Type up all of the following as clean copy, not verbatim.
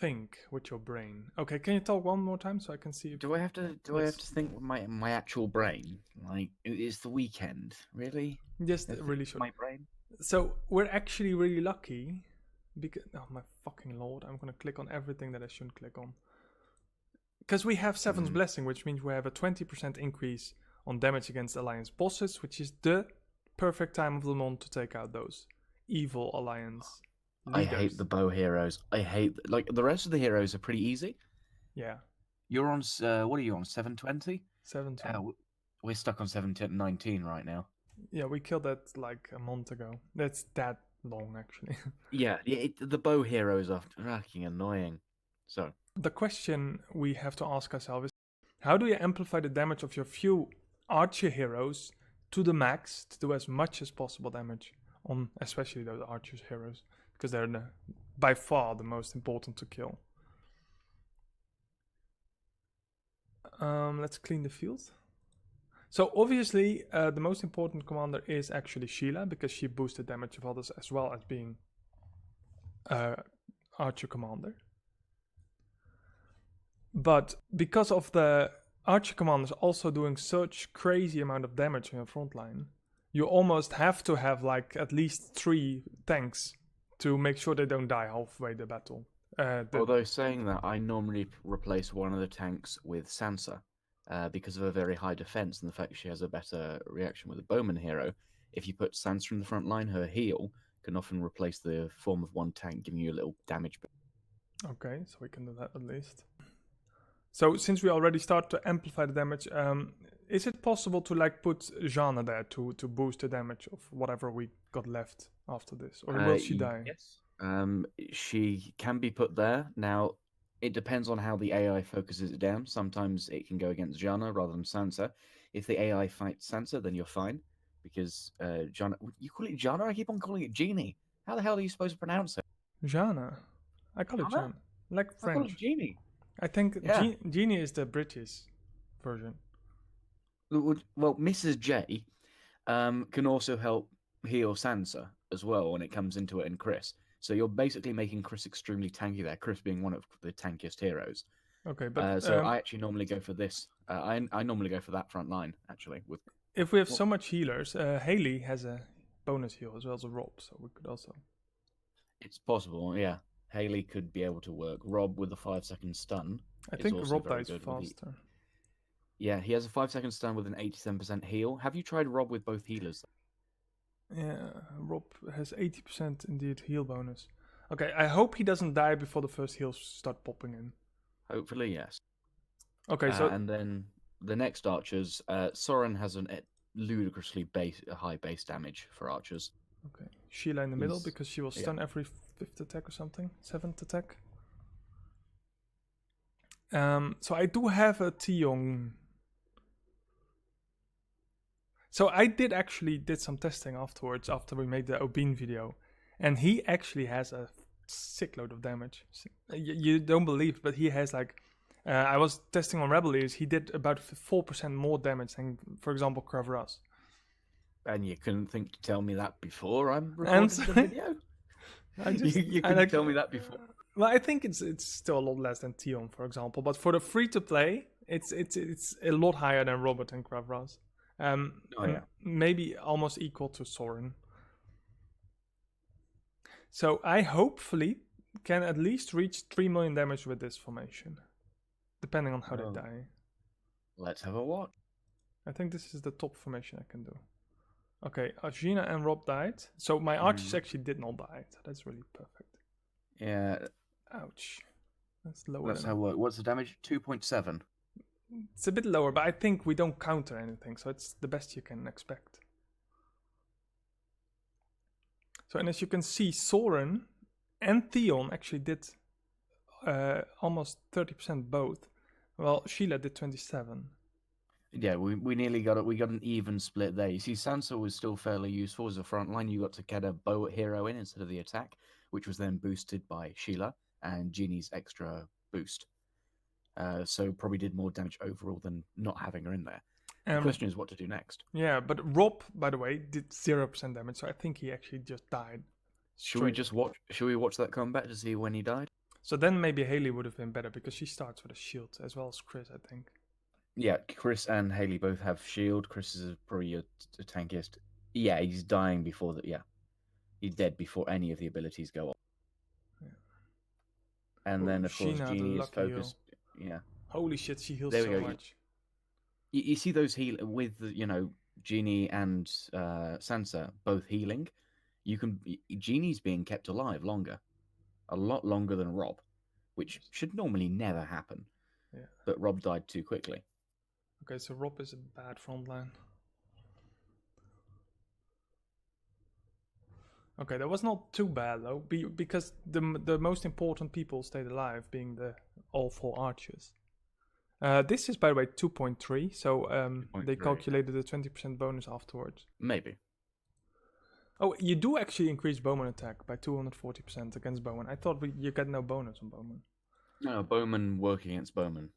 think with your brain. Okay, can you talk one more time so I can see? Do I have to? Do I have to think with my actual brain? Like it's the weekend, really? Just really short. My brain. So we're actually really lucky because oh my fucking lord, I'm gonna click on everything that I shouldn't click on. Because we have Seven's Blessing, which means we have a 20% increase on damage against Alliance bosses, which is the perfect time of the month to take out those evil Alliance leaders. I hate the bow heroes. I hate like the rest of the heroes are pretty easy. Yeah. You're on what are you on 720? 720. We're stuck on 719 right now. Yeah, we killed that like a month ago. That's that long actually. Yeah, the bow heroes are fucking annoying. So the question we have to ask ourselves is, how do you amplify the damage of your few archer heroes to the max to do as much as possible damage on especially those archer heroes, because they're by far the most important to kill. Let's clean the field. So obviously the most important commander is actually Sheila, because she boosts the damage of others as well as being archer commander. But because of the archer commanders also doing such crazy amount of damage on your front line, you almost have to have like at least 3 tanks to make sure they don't die halfway the battle. Although saying that, I normally replace one of the tanks with Sansa because of her very high defense and the fact she has a better reaction with a Bowmen hero. If you put Sansa in the front line, her heal can often replace the form of one tank, giving you a little damage. Okay, so we can do that at least. So since we already start to amplify the damage, is it possible to like put Jana there to boost the damage of whatever we got left after this, or will she die? Yes. She can be put there. Now, it depends on how the AI focuses it down. Sometimes it can go against Jana rather than Sansa. If the AI fights Sansa, then you're fine, because Jana. You call it Jana? I keep on calling it Genie. How the hell are you supposed to pronounce it? Jana. I call it Jana. Like French. I call it Genie. I think Yeah. Genie is the British version. Well, Mrs. J can also help heal Sansa as well when it comes into it, and Chris. So you're basically making Chris extremely tanky there, Chris being one of the tankiest heroes. Okay, but so I actually normally go for this. I normally go for that front line, actually. With if we have so much healers, Haley has a bonus heal as well as a Rob, so we could also... It's possible, yeah. Haley could be able to work. Rob with a 5-second stun. I think Rob dies faster. Yeah, he has a 5-second stun with an 87% heal. Have you tried Rob with both healers? Yeah, Rob has 80% indeed heal bonus. Okay, I hope he doesn't die before the first heals start popping in. Hopefully, yes. Okay, so... and then the next archers, Soren has a ludicrously high base damage for archers. Okay, Sheila in the middle because she will stun every 5th attack or something, 7th attack. So I do have a Tiong. So I did some testing afterwards after we made the Obin video, and he actually has a sick load of damage. You don't believe, but he has like, I was testing on Rebel Leaders, he did about 4% more damage than, for example, Kravras. And you couldn't think to tell me that before I'm recording the video? You couldn't tell me that before. Well, I think it's still a lot less than Tion, for example, but for the free-to-play, it's a lot higher than Robert and Kravras. Maybe almost equal to Soren. So I hopefully can at least reach 3 million damage with this formation, depending on how they die. Let's have a watch. I think this is the top formation I can do. Okay, Gina and Rob died. So my archers actually did not die. That's really perfect. Yeah. Ouch. That's lower. Let's have a look. What's the damage? 2.7. It's a bit lower, but I think we don't counter anything, so it's the best you can expect. So, and as you can see, Soren and Theon actually did almost 30% both. Well, Sheila did 27. Yeah, we nearly got it. We got an even split there. You see, Sansa was still fairly useful as a front line. You got to get a bow hero in instead of the attack, which was then boosted by Sheila and Jeannie's extra boost. So probably did more damage overall than not having her in there. The question is what to do next. Yeah, but Rob, by the way, did 0% damage, so I think he actually just died. Should we watch that combat to see when he died? So then maybe Haley would have been better because she starts with a shield as well as Chris, I think. Yeah, Chris and Haley both have shield. Chris is probably your tankiest. Yeah, he's dying before that. Yeah, he's dead before any of the abilities go off. Yeah. And Oh, then of course Sheena, the Genie is lucky focused. Yeah, Holy shit, she heals there we so go. much. You see those heal with Genie and Sansa both healing. Genie's being kept alive longer, a lot longer than Rob, which should normally never happen. Yeah. But Rob died too quickly. Okay, so Rob is a bad frontline. Okay, that was not too bad though, because the most important people stayed alive, being the all 4 archers. This is, by the way, 2.3, so 2.3, they calculated a 20% bonus afterwards. Maybe. Oh, you do actually increase Bowman attack by 240% against Bowman. I thought you get no bonus on Bowman. No, Bowman work against Bowman.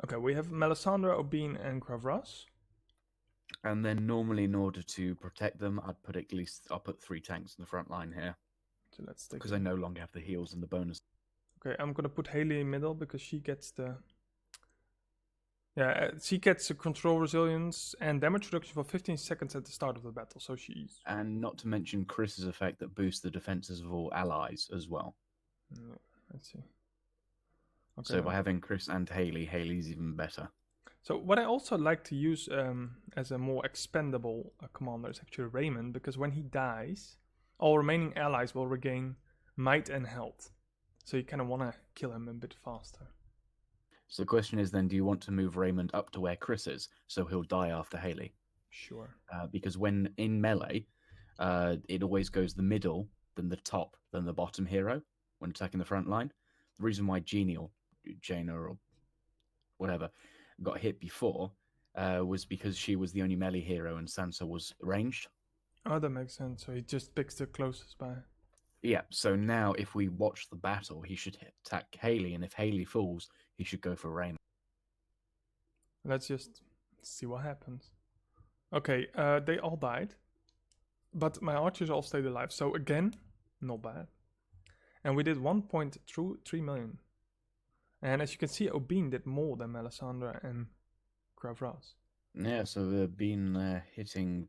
Okay, we have Melisandre, Obin, and Gravras. And then normally, in order to protect them, I'll put 3 tanks in the front line here. So let's take. Because I no longer have the heals and the bonus. Okay, I'm gonna put Haley in middle because she gets the. Yeah, she gets a control resilience and damage reduction for 15 seconds at the start of the battle. So she's. And not to mention Chris's effect that boosts the defenses of all allies as well. Let's see. Okay. So by having Chris and Haley, Haley's even better. So what I also like to use as a more expendable commander is actually Raymond, because when he dies, all remaining allies will regain might and health. So you kind of want to kill him a bit faster. So the question is then, do you want to move Raymond up to where Chris is, so he'll die after Haley? Sure. Because when in melee, it always goes the middle, then the top, then the bottom hero when attacking the front line. The reason why Genie or Jaina or whatever got hit before was because she was the only melee hero and Sansa was ranged. Oh, that makes sense. So he just picks the closest by. Yeah, so now if we watch the battle, he should attack Haley, and if Haley falls, he should go for Raymond. Let's just see what happens. Okay, they all died. But my archers all stayed alive. So again, not bad. And we did 1.3 million. And as you can see, Obin did more than Melisandre and Gravras. Yeah, so they've been hitting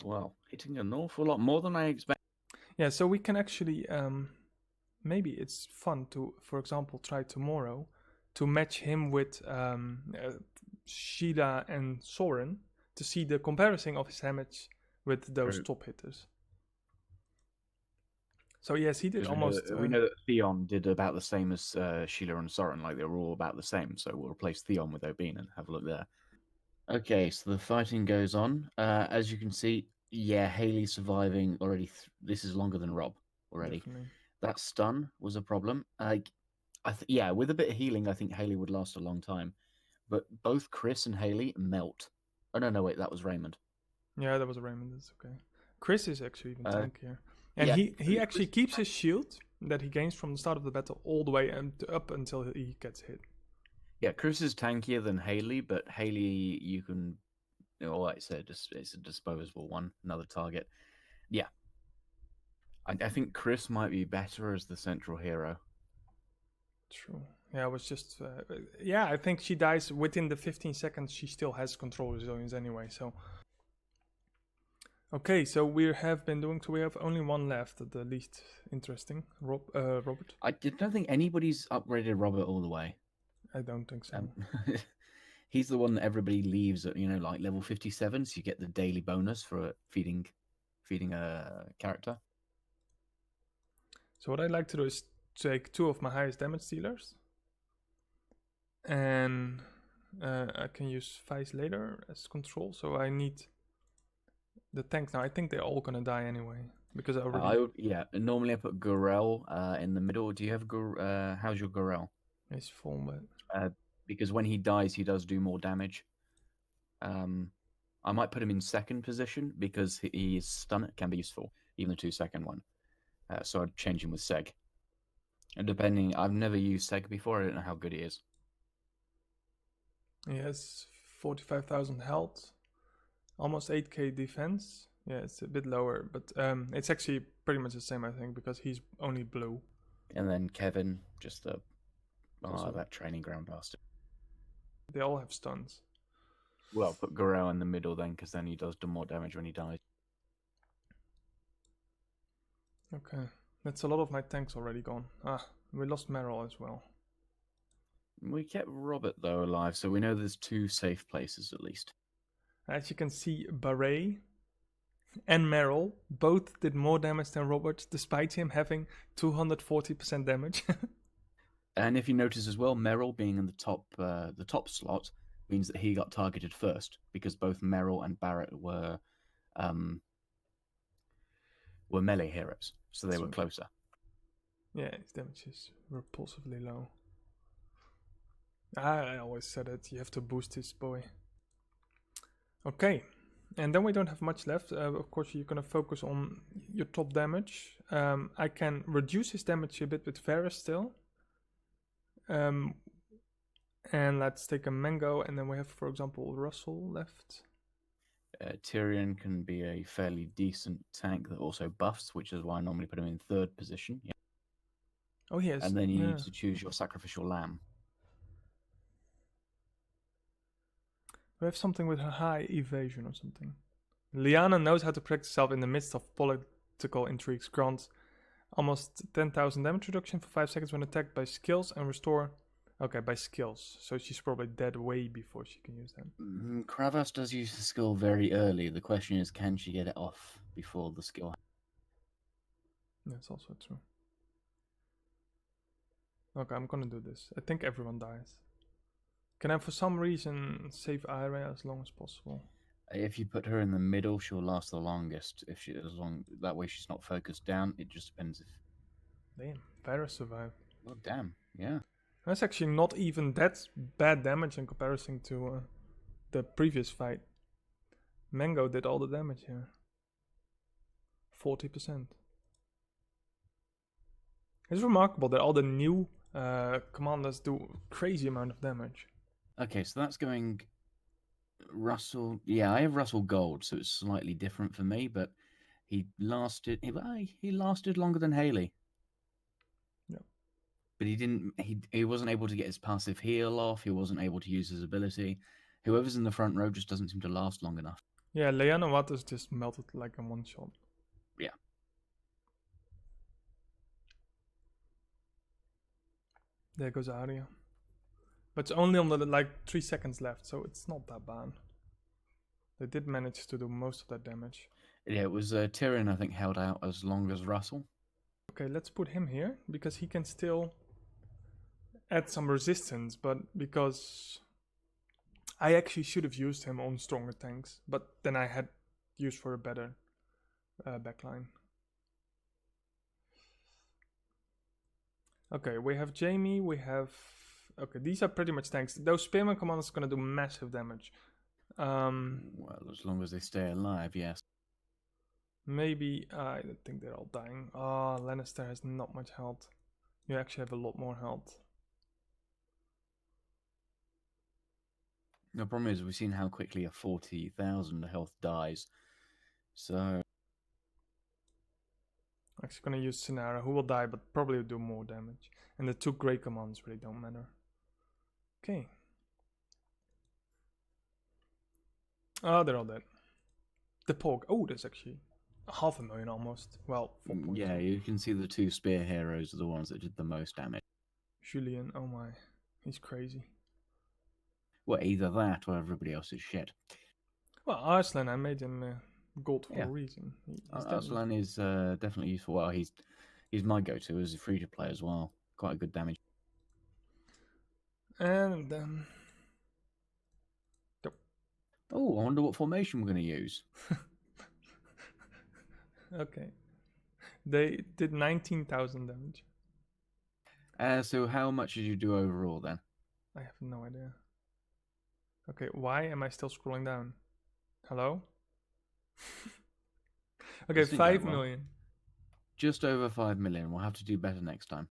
an awful lot more than I expected. Yeah, so we can actually, maybe it's fun to, for example, try tomorrow to match him with Sheila and Soren to see the comparison of his damage with those top hitters. So yes, he did almost. We know that Theon did about the same as Sheila and Soren, like they were all about the same. So we'll replace Theon with Obin and have a look there. Okay, so the fighting goes on. As you can see, yeah, Haley surviving already. This is longer than Rob already. Definitely. That stun was a problem. Yeah, with a bit of healing, I think Haley would last a long time. But both Chris and Haley melt. Oh no, wait, that was Raymond. Yeah, that was Raymond. That's okay. Chris is actually even tankier. And yeah, he actually keeps his shield that he gains from the start of the battle all the way up until he gets hit. Yeah, Chris is tankier than Haley, but Haley, you can, like I said, it's a disposable one, another target. Yeah. I think Chris might be better as the central hero. True. Yeah, it was just, I think she dies within the 15 seconds. She still has control resilience anyway, so. Okay, so we have been doing, so we have only one left, the least interesting, Robert. I don't think anybody's upgraded Robert all the way. I don't think so. He's the one that everybody leaves at, like level 57, so you get the daily bonus for feeding a character. So what I'd like to do is take 2 of my highest damage dealers, and I can use Vice later as control. So I need the tanks now. I think they're all gonna die anyway because I already. Normally I put Gorel in the middle. Do you have how's your Gorel? It's full, but because when he dies, he does do more damage. I might put him in second position because his stun can be useful, even the 2-second one. So I'd change him with Seg. And depending, I've never used Seg before. I don't know how good he is. He has 45,000 health, almost 8k defense. Yeah, it's a bit lower, but it's actually pretty much the same, I think, because he's only blue. And then Kevin, just Also, that training ground bastard. they all have stuns. Well, put Garou in the middle then, because then he does more damage when he dies. Okay, that's a lot of my tanks already gone. Ah, we lost Meryl as well. We kept Robert, though, alive, so we know there's 2 safe places at least. As you can see, Barret and Meryl both did more damage than Robert, despite him having 240% damage. And if you notice as well, Meryl being in the top slot means that he got targeted first, because both Meryl and Barrett were melee heroes, so they were closer. Yeah, his damage is repulsively low. I always said it, you have to boost this boy. Okay, and then we don't have much left. Of course, you're gonna focus on your top damage. I can reduce his damage a bit with Varus still. And let's take a Mango, and then we have, for example, Russell left. Tyrion can be a fairly decent tank that also buffs, which is why I normally put him in 3rd position. Yeah. Oh, yes. And then you need to choose your sacrificial lamb. We have something with her high evasion or something. Lyanna knows how to protect herself in the midst of political intrigues. Grants almost 10,000 damage reduction for 5 seconds when attacked by skills and restore. Okay, by skills. So she's probably dead way before she can use them. Kravas does use the skill very early. The question is, can she get it off before the skill? That's also true. Okay, I'm gonna do this. I think everyone dies. Can I, for some reason, save Ira as long as possible? If you put her in the middle, she'll last the longest. That way she's not focused down. It just depends if. Damn, Varus survived. Oh damn, yeah. That's actually not even that bad damage in comparison to the previous fight. Mango did all the damage here. 40%. It's remarkable that all the new commanders do crazy amount of damage. Okay, so that's going Russell. Yeah, I have Russell Gold, so it's slightly different for me, but he lasted longer than Haley. Yeah. But he wasn't able to get his passive heal off, he wasn't able to use his ability. Whoever's in the front row just doesn't seem to last long enough. Yeah, Leanna Waters just melted like in one shot. Yeah. There goes Arya. But it's only on the like 3 seconds left, so it's not that bad. They did manage to do most of that damage. Yeah, it was Tyrion, I think, held out as long as Russell. Okay, let's put him here, because he can still add some resistance, but because I actually should have used him on stronger tanks, but then I had use for a better backline. Okay, we have Jamie, we have... Okay, these are pretty much tanks. Those spearman commanders are going to do massive damage. Well, as long as they stay alive, yes. Maybe... I don't think they're all dying. Oh, Lannister has not much health. You actually have a lot more health. The problem is we've seen how quickly a 40,000 health dies. So... Actually gonna use Sinara, who will die, but probably will do more damage. And the 2 Grey commands really don't matter. Okay. Oh, they're all dead. The Porg. Oh, there's actually 500,000 almost. Well, 4 points. Yeah, you can see the 2 spear heroes are the ones that did the most damage. Julian, oh my. He's crazy. Well, either that or everybody else is shit. Well, Arslan, I made him gold for a reason. Arslan is definitely useful. Well, he's my go-to as a free-to-play as well. Quite a good damage. And oh, I wonder what formation we're going to use. okay. They did 19,000 damage. So how much did you do overall then? I have no idea. Okay, why am I still scrolling down? Hello? Okay, 5 million. Just over 5 million. We'll have to do better next time.